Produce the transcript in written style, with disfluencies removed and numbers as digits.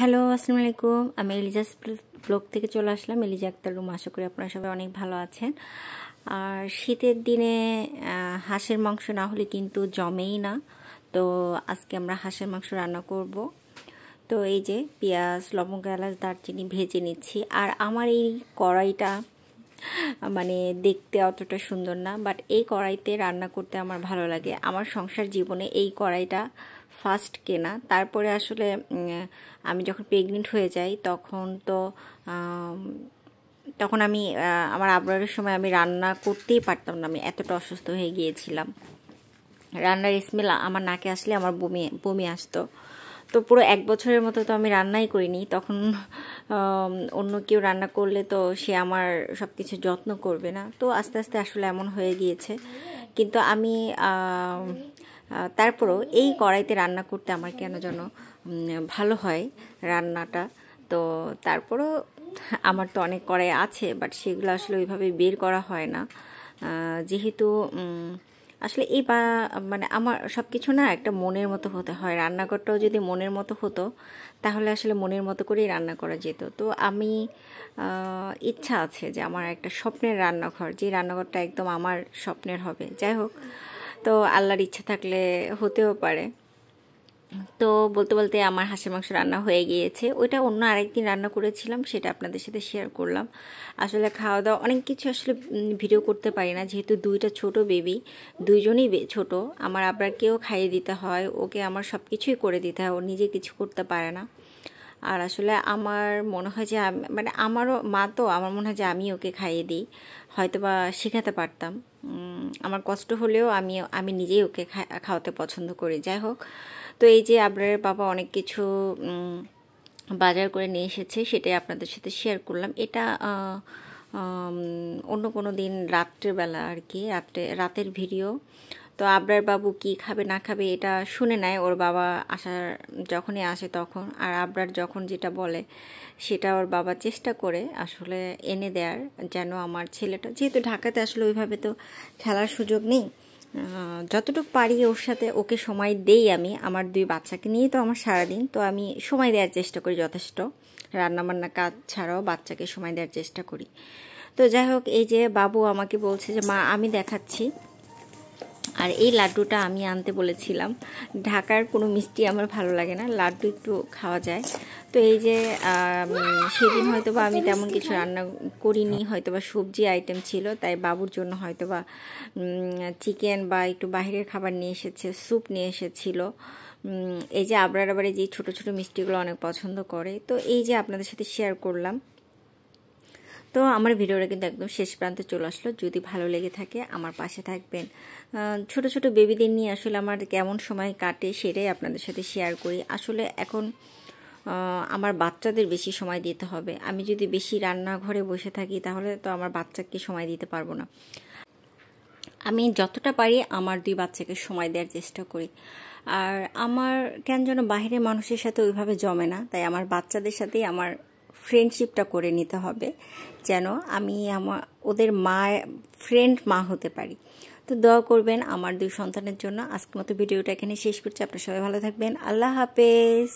Hello, আসসালামু আলাইকুম। আমি এলিজাস ব্লগ থেকে চলে আসলাম, এলিজা আক্তার রুম। আশা করি আপনারা সবাই অনেক ভালো আছেন। আর শীতের দিনে হাঁসের মাংস না হলে কিন্তু জমেই না। তো আজকে আমরা হাঁসের মাংস রান্না করব। তো এই যে পেঁয়াজ, লবঙ্গ, এলাচ, দারচিনি ভেজে নিচ্ছি। আর আমার এই কড়াইটা মানে দেখতে অতটা সুন্দর না, বাট এই কড়াইতে রান্না করতে আমার ভালো লাগে। আমার সংসার জীবনে এই কড়াইটা ফার্স্ট কেনা। তারপরে আসলে আমি যখন প্রেগনেন্ট হয়ে যাই তখন আমি আমার আবরারের সময় আমি রান্না করতেই পারতাম না। আমি এতটা অসুস্থ হয়ে গিয়েছিলাম। রান্নার স্মেল আমার নাকে আসলে আমার বমি আসতো। তো পুরো 1 বছরের মতো তো আমি রান্নাই করিনি। তখন অন্য কেউ রান্না করলে তো সে আমার সব কিছু যত্ন করবে না। তো আস্তে আস্তে আসলে এমন হয়ে গিয়েছে। কিন্তু আমি তারপরও এই কড়াইতে রান্না করতে আমার কেন যেন ভালো হয় রান্নাটা। তো তারপরও আমার তো অনেক কড়াই আছে, বাট সেগুলো আসলে ওইভাবে বের করা হয় না। যেহেতু আসলে মানে আমার সব কিছু না একটা মনের মতো হতে হয়। রান্নাঘরটাও যদি মনের মতো হতো তাহলে আসলে মনের মতো করেই রান্না করা যেত। তো আমি ইচ্ছা আছে যে আমার একটা স্বপ্নের রান্নাঘর, যে রান্নাঘরটা একদম আমার স্বপ্নের হবে। যাই হোক, তো আল্লাহর ইচ্ছা থাকলে হতেও পারে। তো বলতে বলতে আমার হাঁসের মাংস রান্না হয়ে গিয়েছে। ওইটা অন্য আরেকদিন রান্না করেছিলাম, সেটা আপনাদের সাথে শেয়ার করলাম। আসলে খাওয়া দাওয়া অনেক কিছু আসলে ভিডিও করতে পারি না, যেহেতু 2টা ছোট বেবি, 2জনই ছোট। আমার আবরারকেও খাইয়ে দিতে হয়, ওকে আমার সব কিছুই করে দিতে হয়, ও নিজে কিছু করতে পারে না। আর আসলে আমার মনে হয় যে মানে আমারও মা, তো আমার মনে হয় যে আমি ওকে খাইয়ে দিই, হয়তো বা শেখাতে পারতাম। আমার কষ্ট হলেও আমি নিজেই ওকে খাওয়াতে পছন্দ করি। যাই হোক, তো এই যে আবরারের বাবা অনেক কিছু বাজার করে নিয়ে এসেছে, সেটাই আপনাদের সাথে শেয়ার করলাম। এটা অন্য কোনো দিন রাত্রেবেলা আর কি, রাতের ভিডিও। তো আবরার বাবু কি খাবে না খাবে এটা শুনে নেয় ওর বাবা যখনই আসে তখন। আর আবরার যখন যেটা বলে সেটা ওর বাবা চেষ্টা করে আসলে এনে দেওয়ার, যেন আমার ছেলেটা, যেহেতু ঢাকাতে আসলে ওইভাবে তো খেলার সুযোগ নেই, যতটুকু পারি ওর সাথে ওকে সময় দেই। আমি আমার 2 বাচ্চাকে নিয়েই তো আমার সারাদিন, তো আমি সময় দেওয়ার চেষ্টা করি যথেষ্ট। রান্নাবান্না কাজ ছাড়াও বাচ্চাকে সময় দেওয়ার চেষ্টা করি। তো যাই হোক, এই যে বাবু আমাকে বলছে যে মা আমি দেখাচ্ছি। আর এই লাড্ডুটা আমি আনতে বলেছিলাম। ঢাকার কোনো মিষ্টি আমার ভালো লাগে না, লাড্ডু একটু খাওয়া যায়। তো এই যে সেদিন হয়তোবা আমি তেমন কিছু রান্না করিনি, হয়তোবা সবজি আইটেম ছিল, তাই বাবুর জন্য হয়তোবা চিকেন বা একটু বাইরের খাবার নিয়ে এসেছে, স্যুপ নিয়ে এসেছিল। এই যে আবরার আবার যে ছোট ছোট মিষ্টিগুলো অনেক পছন্দ করে। তো এই যে আপনাদের সাথে শেয়ার করলাম। তো আমার ভিডিওটা কিন্তু একদম শেষ প্রান্তে চলে আসলো। যদি ভালো লেগে থাকে আমার পাশে থাকবেন। ছোট ছোট বেবিদের নিয়ে আসলে আমার কেমন সময় কাটে সেটাই আপনাদের সাথে শেয়ার করি। আসলে এখন আমার বাচ্চাদের বেশি সময় দিতে হবে। আমি যদি বেশি রান্নাঘরে বসে থাকি তাহলে তো আমার বাচ্চাকে সময় দিতে পারবো না। আমি যতটা পারি আমার 2 বাচ্চাকে সময় দেওয়ার চেষ্টা করি। আর আমার কেন যেন বাইরের মানুষের সাথে ওইভাবে জমে না, তাই আমার বাচ্চাদের সাথেই আমার ফ্রেন্ডশিপটা করে নিতে হবে, যেন আমি ওদের ফ্রেন্ড মা হতে পারি। তো দোয়া করবেন আমার 2 সন্তানের জন্য। আজকের মতো ভিডিওটা এখানে শেষ করছি। আপনারা সবাই ভালো থাকবেন। আল্লাহ হাফেজ।